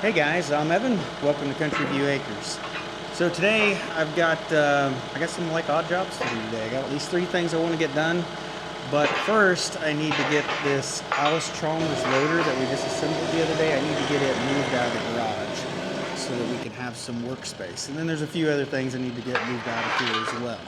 Hey guys, I'm Evan. Welcome to Country View Acres. So today I've got some like odd jobs to do today. I got at least 3 things I want to get done. But first I need to get this Allis Chalmers loader that we just assembled the other day. I need to get it moved out of the garage so that we can have some workspace. And then there's a few other things I need to get moved out of here as well.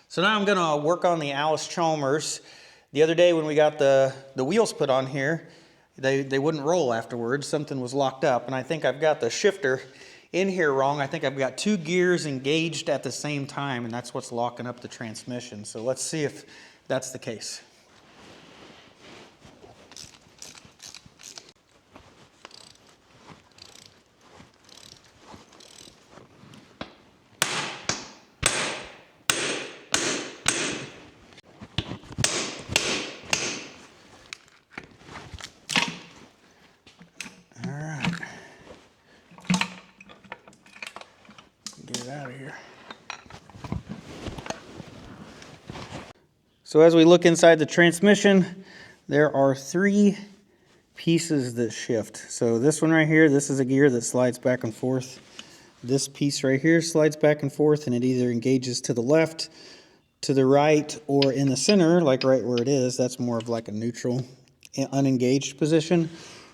So now I'm going to work on the Allis Chalmers. The other day when we got the wheels put on here, they wouldn't roll afterwards. Something was locked up, and I think I've got the shifter in here wrong. I think I've got 2 gears engaged at the same time, and that's what's locking up the transmission. So let's see if that's the case. Out of here. So as we look inside the transmission, there are 3 pieces that shift. So this one right here, this is a gear that slides back and forth. This piece right here slides back and forth, and it either engages to the left, to the right, or in the center, like right where it is. That's more of like a neutral, unengaged position.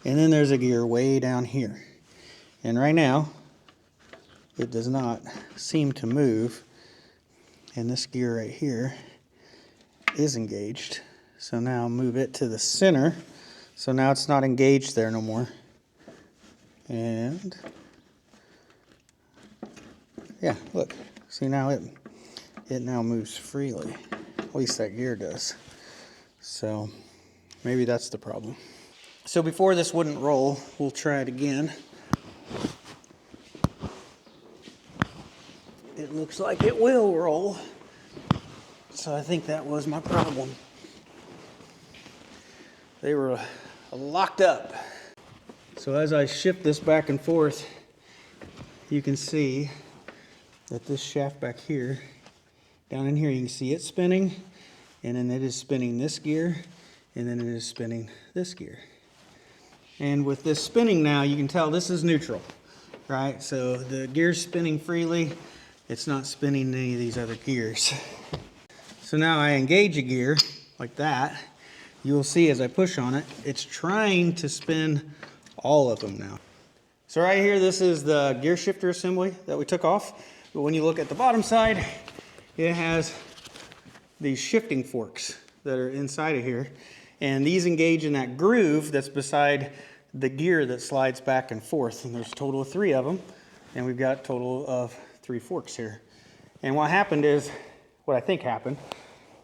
And then there's a gear way down here. And right now, it does not seem to move, and this gear right here is engaged. So now move it to the center, so now it's not engaged there no more. And yeah, look, see, now it now moves freely. At least that gear does. So maybe that's the problem. So before this wouldn't roll, we'll try it again. It looks like it will roll. So I think that was my problem. They were locked up. So as I shift this back and forth, you can see that this shaft back here, down in here, you can see it spinning, and then it is spinning this gear, and then it is spinning this gear. And with this spinning now, you can tell this is neutral, right? So the gear's spinning freely. It's not spinning any of these other gears. So now I engage a gear like that. You'll see as I push on it, it's trying to spin all of them now. So right here, this is the gear shifter assembly that we took off. But when you look at the bottom side, it has these shifting forks that are inside of here, and these engage in that groove that's beside the gear that slides back and forth, and there's a total of 3 of them, and we've got a total of 3 forks here. And what happened is, what I think happened,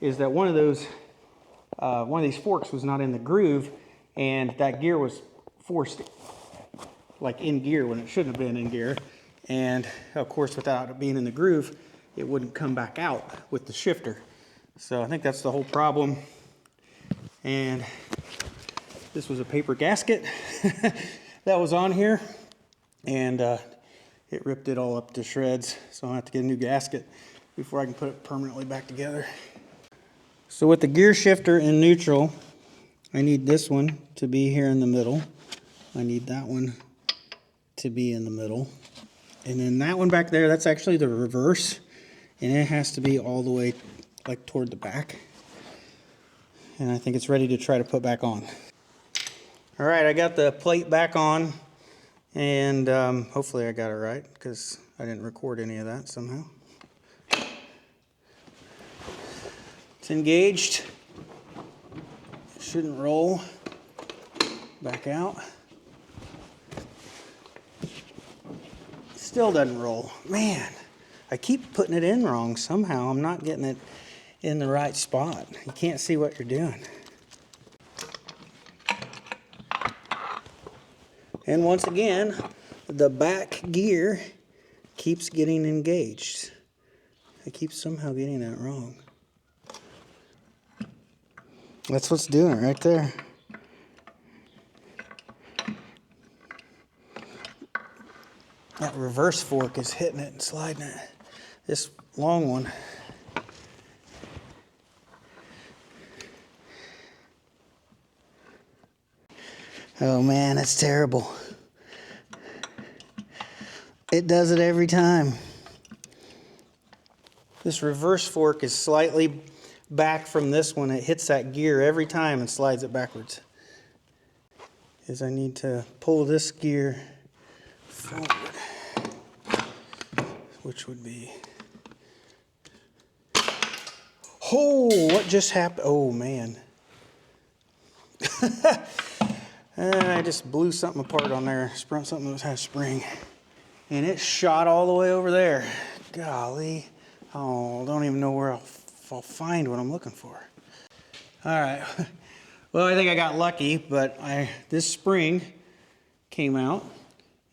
is that one of these forks was not in the groove, and that gear was forced like in gear when it shouldn't have been in gear, and of course without it being in the groove, it wouldn't come back out with the shifter. So I think that's the whole problem. And this was a paper gasket that was on here, and it ripped it all up to shreds, so I'll have to get a new gasket before I can put it permanently back together. So with the gear shifter in neutral, I need this one to be here in the middle. I need that one to be in the middle. And then that one back there, that's actually the reverse, and it has to be all the way like toward the back. And I think it's ready to try to put back on. All right, I got the plate back on, and hopefully I got it right because I didn't record any of that somehow. It's engaged. It shouldn't roll back out. Still doesn't roll. Man, I keep putting it in wrong somehow. I'm not getting it in the right spot. You can't see what you're doing. And once again, the back gear keeps getting engaged. I keep somehow getting that wrong. That's what's doing it right there. That reverse fork is hitting it and sliding it. This long one. Oh man, that's terrible. It does it every time. This reverse fork is slightly back from this one. It hits that gear every time and slides it backwards. Is I need to pull this gear forward, which would be, oh, what just happened? Oh man. I just blew something apart on there, sprung something that had a spring, and it shot all the way over there. Golly. Oh, don't even know where I'll find what I'm looking for. All right. Well, I think I got lucky, but this spring came out,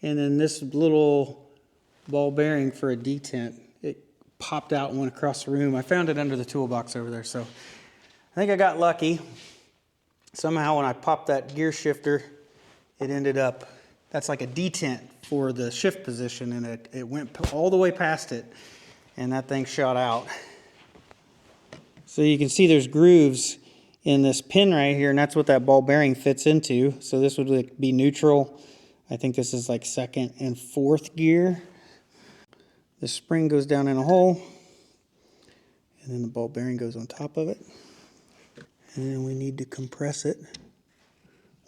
and then this little ball bearing for a detent, it popped out and went across the room. I found it under the toolbox over there, so I think I got lucky. Somehow when I popped that gear shifter, it ended up, that's like a detent for the shift position, and it went all the way past it, and that thing shot out. So you can see there's grooves in this pin right here, and that's what that ball bearing fits into. So this would be neutral. I think this is like 2nd and 4th gear. The spring goes down in a hole, and then the ball bearing goes on top of it. And then we need to compress it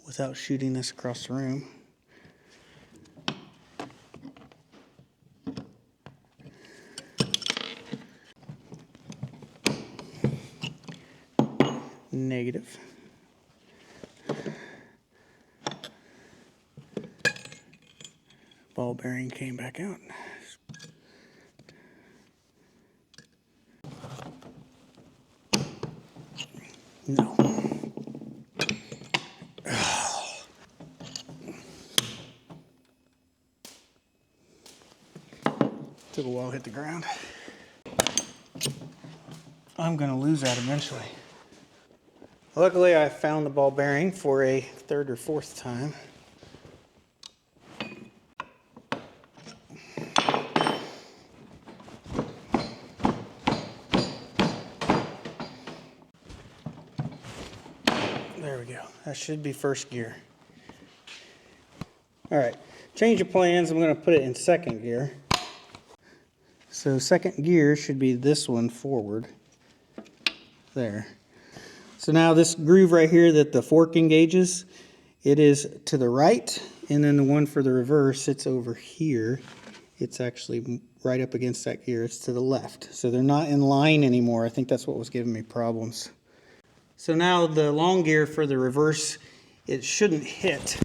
without shooting this across the room. Negative. Ball bearing came back out. No. Took a while to hit the ground. I'm going to lose that eventually. Luckily, I found the ball bearing for a 3rd or 4th time. There we go. That should be 1st gear. All right, change of plans. I'm going to put it in 2nd gear. So 2nd gear should be this one forward. There. So now this groove right here that the fork engages, it is to the right, and then the one for the reverse, it's over here. It's actually right up against that gear. It's to the left. So they're not in line anymore. I think that's what was giving me problems. So now the long gear for the reverse, it shouldn't hit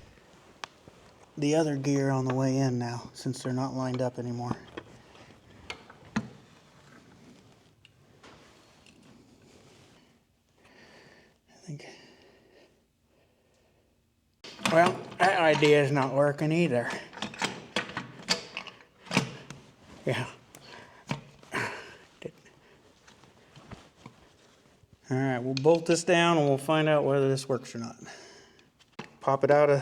the other gear on the way in now, since they're not lined up anymore. I think. Well, that idea is not working either. Yeah. All right, we'll bolt this down and we'll find out whether this works or not. Pop it out a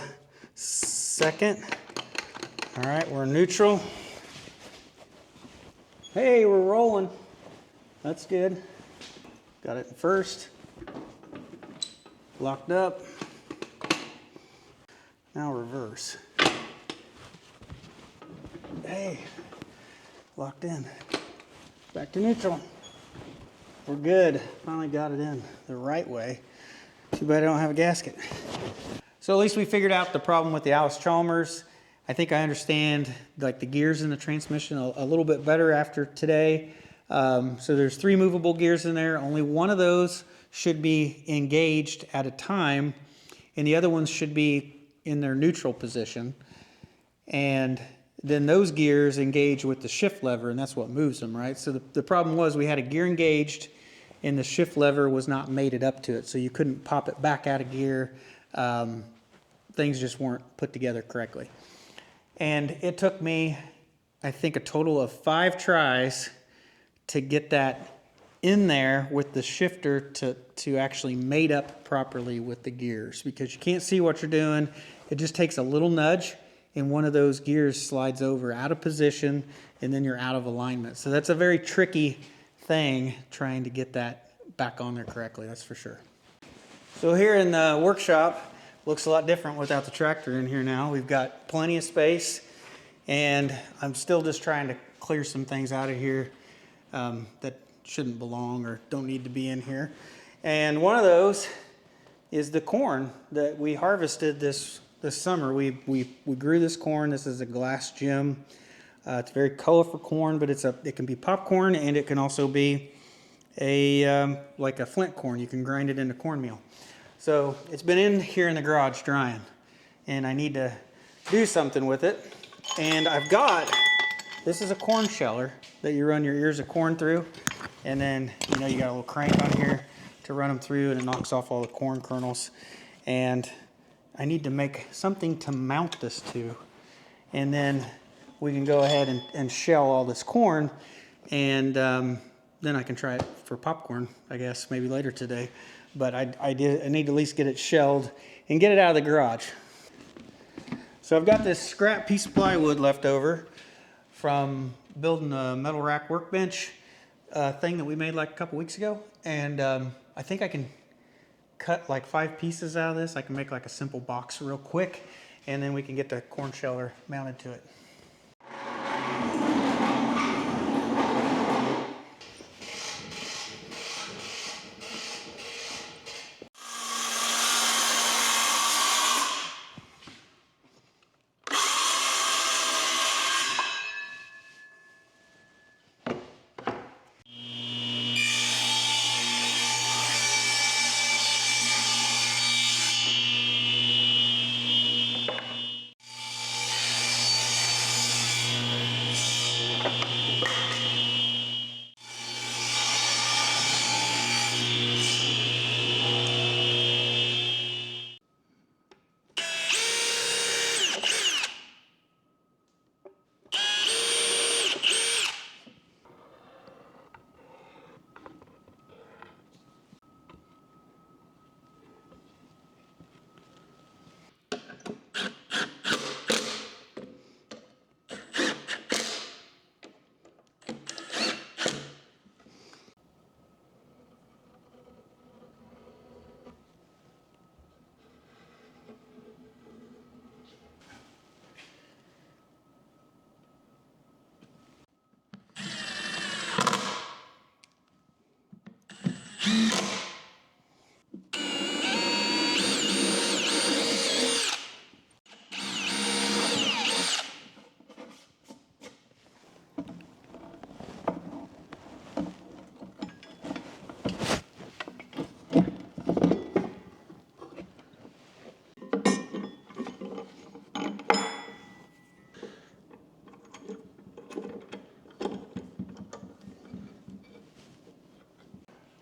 second. All right, we're neutral. Hey, we're rolling. That's good. Got it in first. Locked up. Now reverse. Hey, locked in. Back to neutral. We're good. Finally got it in the right way. Too bad I don't have a gasket. So at least we figured out the problem with the Allis Chalmers. I think I understand like the gears in the transmission a little bit better after today. So there's 3 movable gears in there. Only one of those should be engaged at a time, and the other ones should be in their neutral position. And then those gears engage with the shift lever, and that's what moves them, right? So the problem was we had a gear engaged, and the shift lever was not mated up to it, so you couldn't pop it back out of gear. Things just weren't put together correctly. And it took me, I think, a total of 5 tries to get that in there with the shifter to actually mate up properly with the gears, because you can't see what you're doing. It just takes a little nudge and one of those gears slides over out of position, and then you're out of alignment. So that's a very tricky thing, trying to get that back on there correctly, that's for sure. So here in the workshop, looks a lot different without the tractor in here now. We've got plenty of space, and I'm still just trying to clear some things out of here that shouldn't belong or don't need to be in here. And one of those is the corn that we harvested this summer. We grew this corn. This is a glass gem. It's very colorful corn, but it can be popcorn, and it can also be like a flint corn. You can grind it into cornmeal. So it's been in here in the garage drying, and I need to do something with it. And this is a corn sheller that you run your ears of corn through, and then you got a little crank on here to run them through, and it knocks off all the corn kernels. And I need to make something to mount this to, and then we can go ahead and shell all this corn, and then I can try it for popcorn, I guess, maybe later today. But I need to at least get it shelled and get it out of the garage. So I've got this scrap piece of plywood left over from building a metal rack workbench thing that we made like a couple weeks ago, and I think I can cut like 5 pieces out of this. I can make like a simple box real quick, and then we can get the corn sheller mounted to it.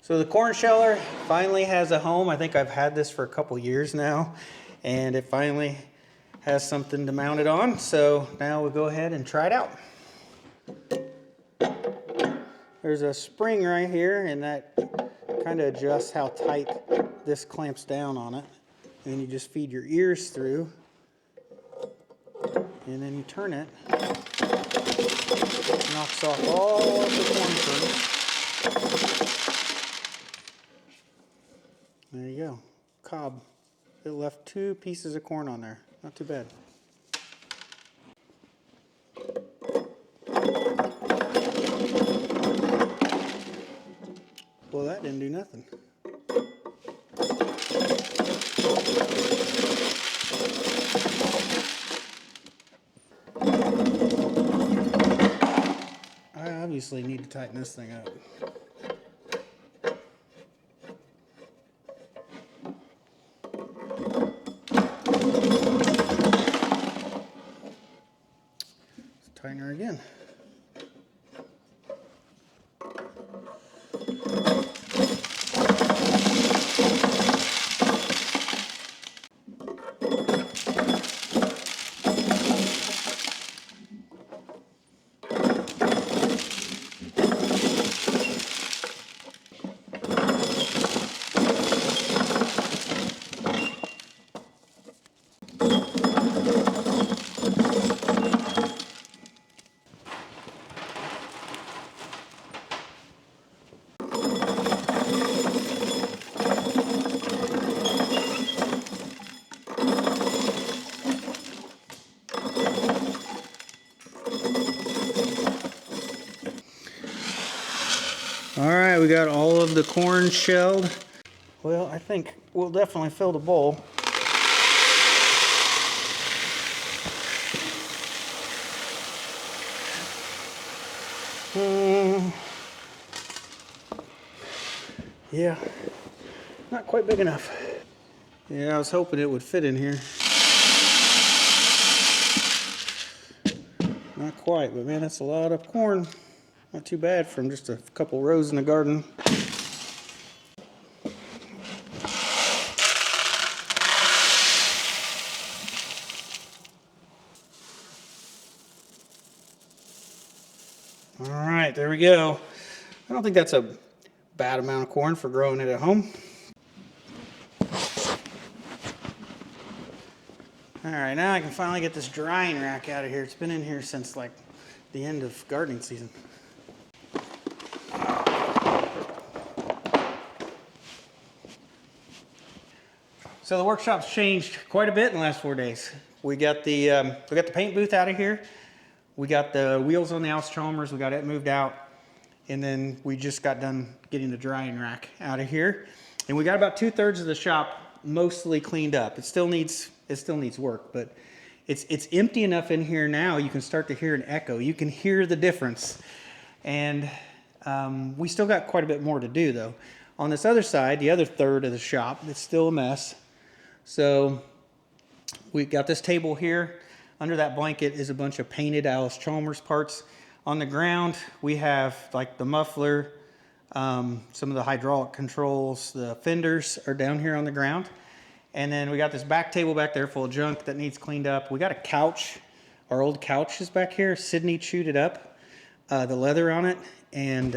So the corn sheller finally has a home. I think I've had this for a couple years now, and it finally has something to mount it on. So now we'll go ahead and try it out. There's a spring right here, and that kind of adjusts how tight this clamps down on it. And you just feed your ears through, and then you turn it. Knocks off all of the corn kernels. There you go, cob. It left 2 pieces of corn on there. Not too bad. Well, that didn't do nothing. I obviously need to tighten this thing up. Let's tighten her again. All right, we got all of the corn shelled. Well, I think we'll definitely fill the bowl. Yeah, not quite big enough. Yeah, I was hoping it would fit in here. Not quite, but man, that's a lot of corn. Not too bad from just a couple rows in the garden. All right, there we go. I don't think that's a bad amount of corn for growing it at home. All right, now I can finally get this drying rack out of here. It's been in here since like the end of gardening season. So the workshop's changed quite a bit in the last 4 days. We got the paint booth out of here. We got the wheels on the Allis Chalmers. We got it moved out, and then we just got done getting the drying rack out of here. And we got about 2/3 of the shop mostly cleaned up. It still needs work, but it's empty enough in here now. You can start to hear an echo. You can hear the difference, and we still got quite a bit more to do though. On this other side, the other third of the shop, it's still a mess. So we got this table here. Under that blanket is a bunch of painted Allis Chalmers parts. On the ground, we have like the muffler, some of the hydraulic controls, the fenders are down here on the ground. And then we got this back table back there full of junk that needs cleaned up. We got a couch. Our old couch is back here. Sydney chewed it up, the leather on it. And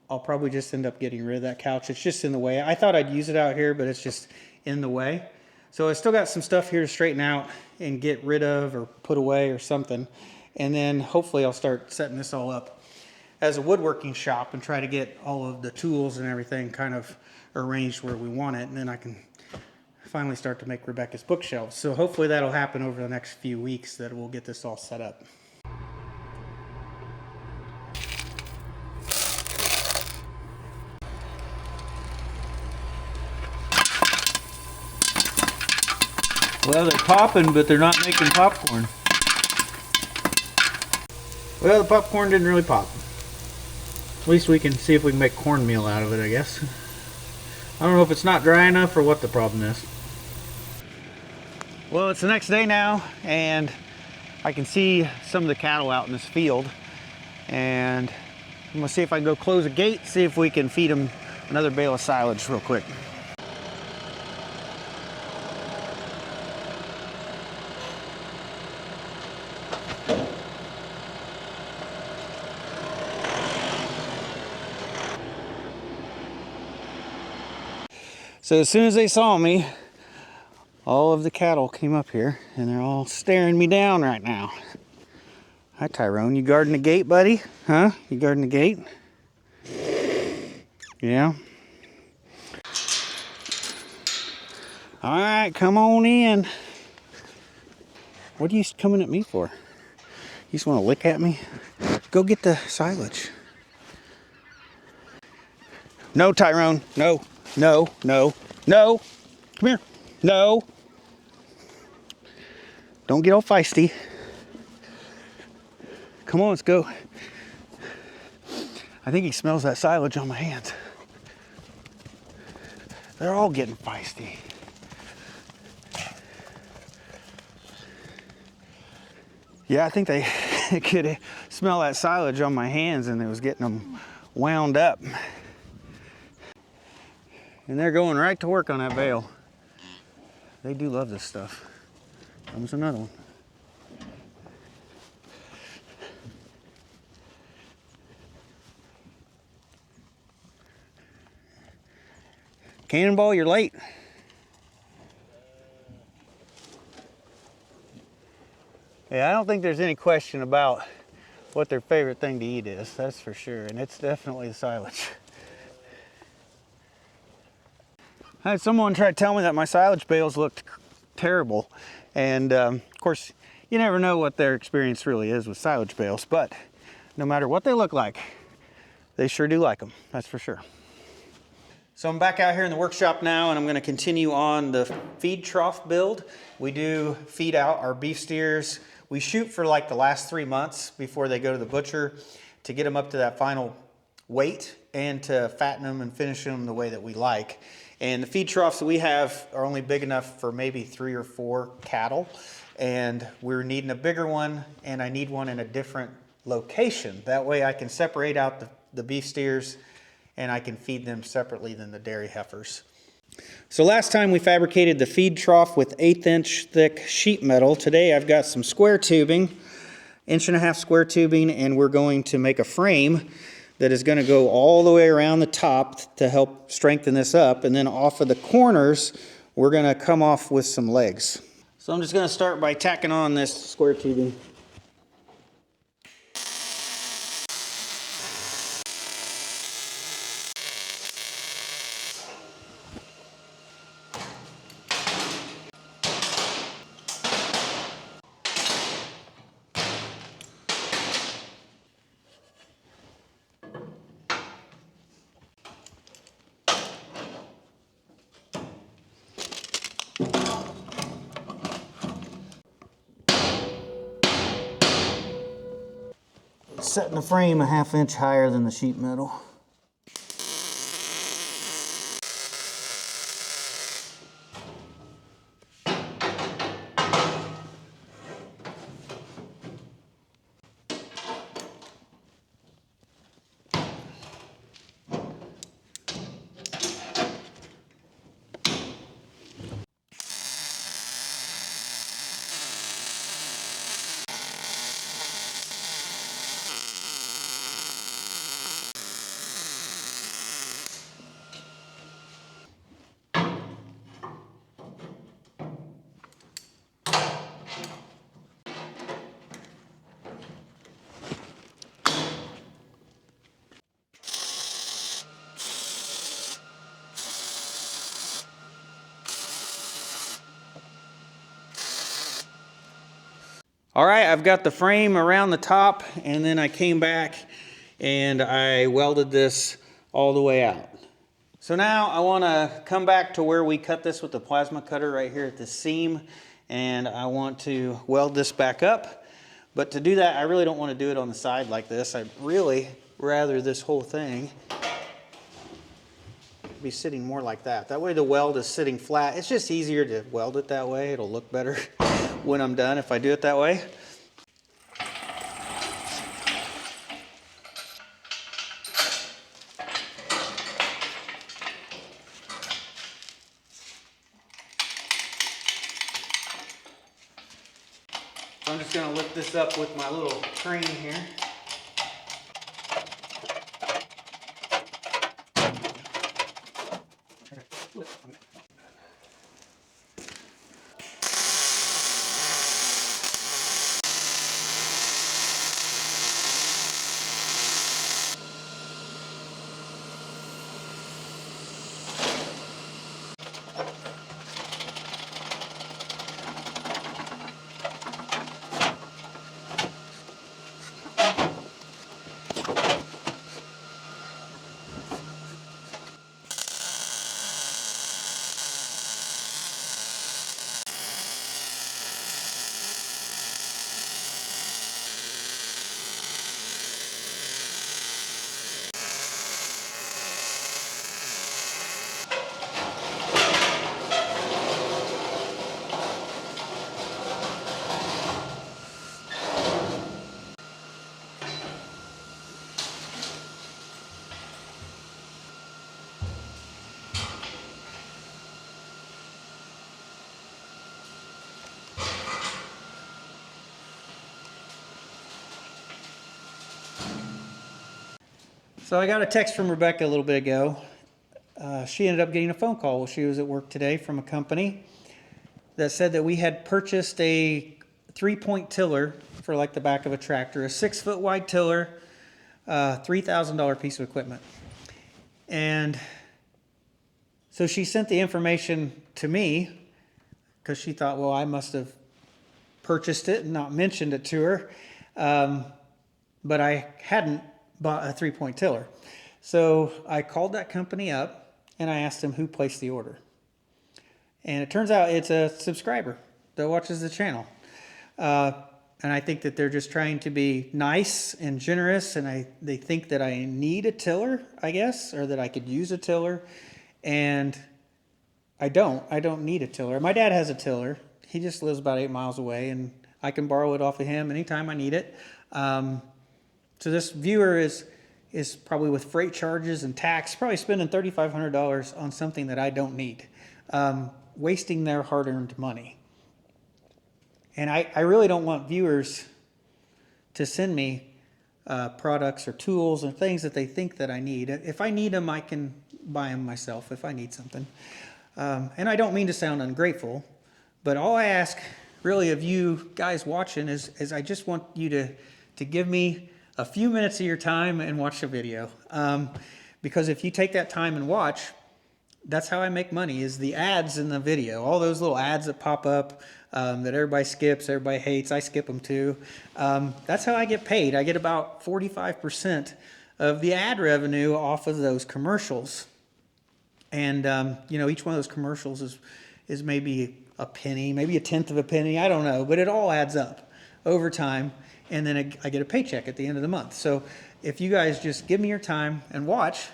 I'll probably just end up getting rid of that couch. It's just in the way. I thought I'd use it out here, but it's just in the way. So I still got some stuff here to straighten out and get rid of or put away or something. And then hopefully I'll start setting this all up as a woodworking shop and try to get all of the tools and everything kind of arranged where we want it. And then I can finally start to make Rebecca's bookshelves. So hopefully that'll happen over the next few weeks, that we'll get this all set up. Well, they're popping, but they're not making popcorn. Well, the popcorn didn't really pop. At least we can see if we can make cornmeal out of it, I guess. I don't know if it's not dry enough or what the problem is. Well, it's the next day now, and I can see some of the cattle out in this field. And I'm gonna see if I can go close a gate, see if we can feed them another bale of silage real quick. So as soon as they saw me, all of the cattle came up here and they're all staring me down right now. Hi Tyrone, you guarding the gate, buddy? Huh? You guarding the gate? Yeah. All right, come on in. What are you coming at me for? You just want to lick at me? Go get the silage. No, Tyrone. No, no, no, no. Come here. No. Don't get all feisty. Come on, let's go. I think he smells that silage on my hands. They're all getting feisty. Yeah, I think they could smell that silage on my hands and it was getting them wound up. And they're going right to work on that bale. They do love this stuff. Comes another one. Cannonball, you're late. Yeah, I don't think there's any question about what their favorite thing to eat is, that's for sure. And it's definitely the silage. I had someone try to tell me that my silage bales looked terrible. And of course, you never know what their experience really is with silage bales, but no matter what they look like, they sure do like them, that's for sure. So I'm back out here in the workshop now and I'm going to continue on the feed trough build. We do feed out our beef steers. We shoot for like the last 3 months before they go to the butcher to get them up to that final weight and to fatten them and finish them the way that we like. And the feed troughs that we have are only big enough for maybe 3 or 4 cattle. And we're needing a bigger one and I need one in a different location. That way I can separate out the beef steers and I can feed them separately than the dairy heifers. So last time we fabricated the feed trough with 1/8" thick sheet metal. Today I've got some square tubing, 1.5" square tubing, and we're going to make a frame that is going to go all the way around the top to help strengthen this up. And then off of the corners, we're going to come off with some legs. So I'm just going to start by tacking on this square tubing. Setting the frame 1/2 inch higher than the sheet metal. All right, I've got the frame around the top and then I came back and I welded this all the way out. So now I want to come back to where we cut this with the plasma cutter right here at the seam, and I want to weld this back up. But to do that, I really don't want to do it on the side like this. I'd really rather this whole thing be sitting more like that. That way the weld is sitting flat. It's just easier to weld it that way. It'll look better when I'm done if I do it that way. So I'm just going to lift this up with my little crane here. So I got a text from Rebecca a little bit ago. She ended up getting a phone call while she was at work today from a company that said that we had purchased a 3-point tiller for like the back of a tractor, a 6-foot wide tiller, $3,000 piece of equipment. And so she sent the information to me because she thought, well, I must have purchased it and not mentioned it to her. But I hadn't bought a 3-point tiller. So I called that company up and I asked them who placed the order. And it turns out it's a subscriber that watches the channel. And I think that they're just trying to be nice and generous, and they think that I need a tiller, I guess, or that I could use a tiller. And I don't need a tiller. My dad has a tiller. He just lives about 8 miles away, and I can borrow it off of him anytime I need it. So this viewer is probably with freight charges and tax, probably spending $3,500 on something that I don't need, wasting their hard-earned money. And I really don't want viewers to send me products or tools and things that they think that I need. If I need them, I can buy them myself if I need something. And I don't mean to sound ungrateful, but all I ask really of you guys watching is I just want you to give me a few minutes of your time and watch the video. Because if you take that time and watch, that's how I make money, is the ads in the video. All those little ads that pop up that everybody skips, everybody hates, I skip them too. That's how I get paid. I get about 45% of the ad revenue off of those commercials. And, you know, each one of those commercials is maybe a penny, maybe a tenth of a penny, I don't know, but it all adds up over time. And then I get a paycheck at the end of the month. So if you guys just give me your time and watch,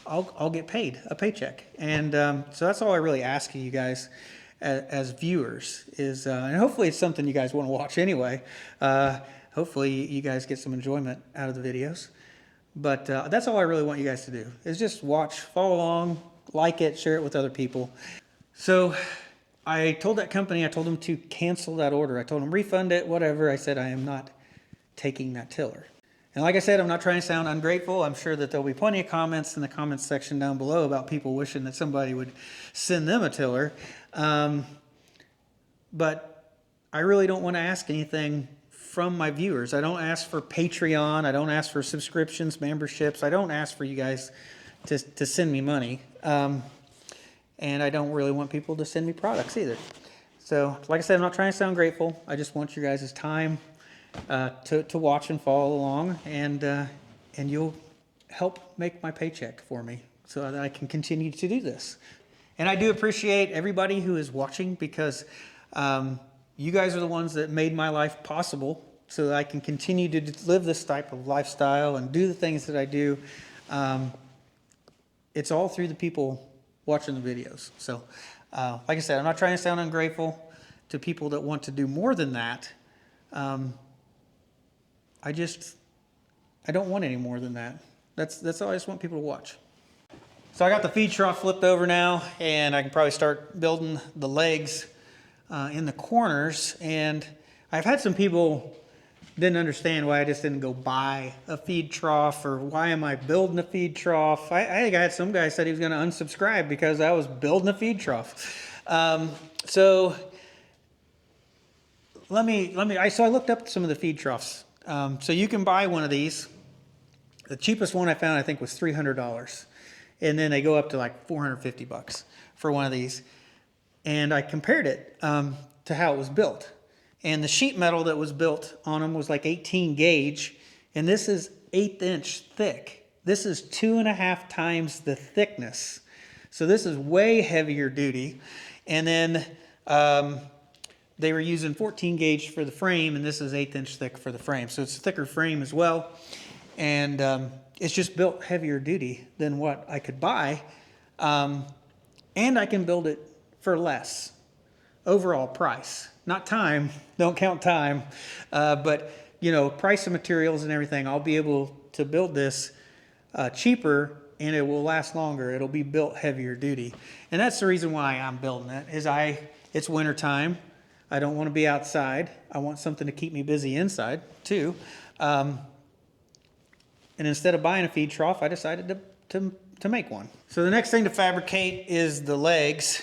I'll get paid a paycheck. And so that's all I really ask of you guys as viewers is, and hopefully it's something you guys want to watch anyway. Hopefully you guys get some enjoyment out of the videos. But that's all I really want you guys to do is just watch, follow along, like it, share it with other people. So I told that company, I told them to cancel that order. I told them refund it, whatever. I said I am not taking that tiller. And like I said, I'm not trying to sound ungrateful. I'm sure that there'll be plenty of comments in the comments section down below about people wishing that somebody would send them a tiller. But I really don't want to ask anything from my viewers. I don't ask for Patreon. I don't ask for subscriptions, memberships. I don't ask for you guys to send me money. And I don't really want people to send me products either. So like I said, I'm not trying to sound grateful. I just want your guys' time to watch and follow along, and you'll help make my paycheck for me so that I can continue to do this. And I do appreciate everybody who is watching, because you guys are the ones that made my life possible so that I can continue to live this type of lifestyle and do the things that I do. It's all through the people watching the videos. So like I said, I'm not trying to sound ungrateful to people that want to do more than that. I don't want any more than that. That's all I just want people to watch. So I got the feed trough flipped over now, and I can probably start building the legs in the corners. And I've had some people didn't understand why I just didn't go buy a feed trough, or why am I building a feed trough. I think I had some guy said he was going to unsubscribe because I was building a feed trough. So I looked up some of the feed troughs. So you can buy one of these. The cheapest one I found, I think, was $300. And then they go up to like $450 for one of these. And I compared it to how it was built. And the sheet metal that was built on them was like 18 gauge. And this is 1/8 inch thick. This is 2.5 times the thickness. So this is way heavier duty. And then they were using 14 gauge for the frame, and this is 1/8 inch thick for the frame. So it's a thicker frame as well. And it's just built heavier duty than what I could buy. And I can build it for less overall price. Not time, don't count time, but you know, price of materials and everything, I'll be able to build this cheaper, and it will last longer. It'll be built heavier duty. And that's the reason why I'm building it, is it's winter time. I don't want to be outside. I want something to keep me busy inside too. And instead of buying a feed trough, I decided to make one. So the next thing to fabricate is the legs.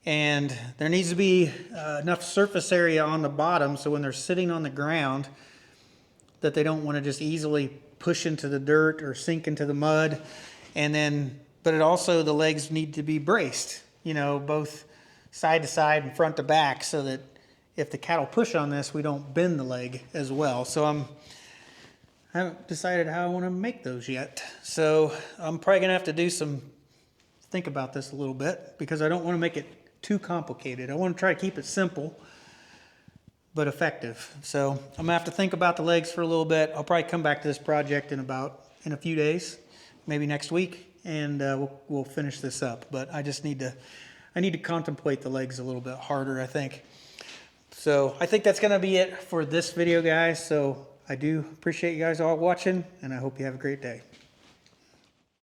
And there needs to be enough surface area on the bottom so when they're sitting on the ground that they don't want to just easily push into the dirt or sink into the mud. And then, but it also, the legs need to be braced, you know, both side to side and front to back, so that if the cattle push on this, we don't bend the leg as well. So I haven't decided how I want to make those yet. So I'm probably gonna have to think about this a little bit, because I don't want to make it too complicated. I want to try to keep it simple but effective. So I'm gonna have to think about the legs for a little bit. I'll probably come back to this project in a few days, maybe next week, and we'll finish this up. But I need to contemplate the legs a little bit harder, I think. So I think that's gonna be it for this video, guys. So I do appreciate you guys all watching, and I hope you have a great day.